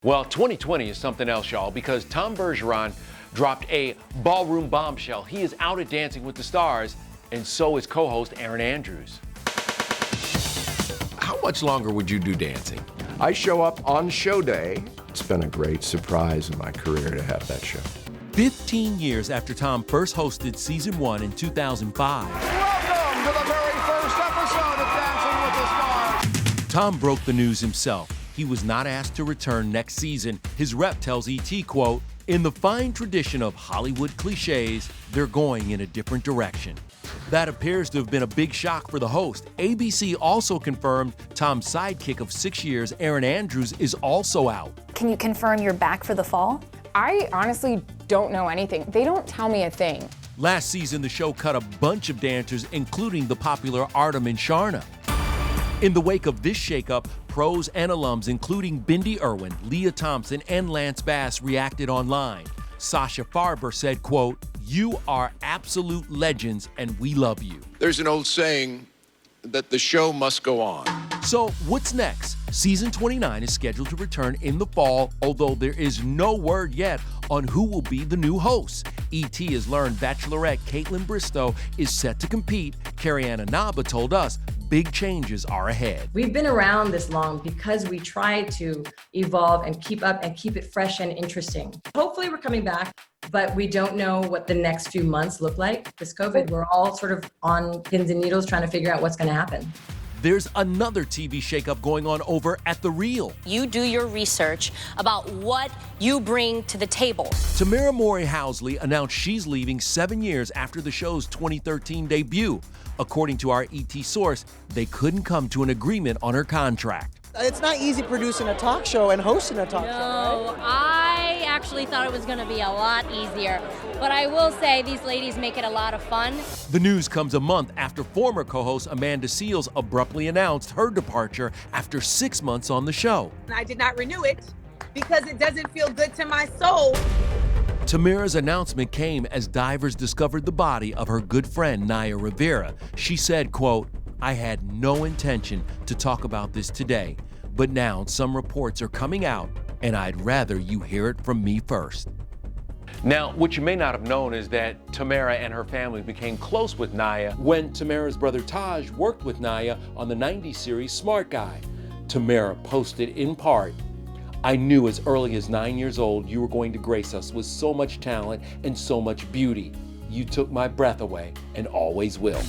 Well, 2020 is something else, y'all, because Tom Bergeron dropped a ballroom bombshell. He is out at Dancing with the Stars, and so is co-host Erin Andrews. How much longer would you do dancing? I show up on show day. It's been a great surprise in my career to have that show. 15 years after Tom first hosted season 1 in 2005. Welcome to the very first episode of Dancing with the Stars. Tom broke the news himself. He was not asked to return next season. His rep tells ET, quote, "In the fine tradition of Hollywood cliches, they're going in a different direction." That appears to have been a big shock for the host. ABC also confirmed Tom's sidekick of 6 years, Erin Andrews, is also out. Can you confirm you're back for the fall? I honestly don't know anything. They don't tell me a thing. Last season, the show cut a bunch of dancers, including the popular Artem and Sharna. In the wake of this shakeup, pros and alums, including Bindi Irwin, Leah Thompson, and Lance Bass, reacted online. Sasha Farber said, quote, "You are absolute legends, and we love you." There's an old saying that the show must go on. So what's next? Season 29 is scheduled to return in the fall, although there is no word yet on who will be the new host. ET has learned Bachelorette Caitlin Bristow is set to compete. Carrie-Anna Naba told us big changes are ahead. We've been around this long because we try to evolve and keep up and keep it fresh and interesting. Hopefully we're coming back, but we don't know what the next few months look like. This COVID, we're all sort of on pins and needles trying to figure out what's going to happen. There's another TV shakeup going on over at The Real. You do your research about what you bring to the table. Tamara Mowry Housley announced she's leaving 7 years after the show's 2013 debut. According to our ET source, they couldn't come to an agreement on her contract. It's not easy producing a talk show and hosting a talk show, No, right? I actually thought it was going to be a lot easier. But I will say these ladies make it a lot of fun. The news comes a month after former co-host Amanda Seales abruptly announced her departure after 6 months on the show. I did not renew it because it doesn't feel good to my soul. Tamara's announcement came as divers discovered the body of her good friend NAYA Rivera. She said, quote, "I had no intention to talk about this today, but now some reports are coming out and I'd rather you hear it from me first." Now, what you may not have known is that Tamara and her family became close with NAYA when Tamara's brother Taj worked with NAYA on the 90s series Smart Guy. Tamara posted in part, "I knew as early as 9 years old you were going to grace us with so much talent and so much beauty. You took my breath away and always will."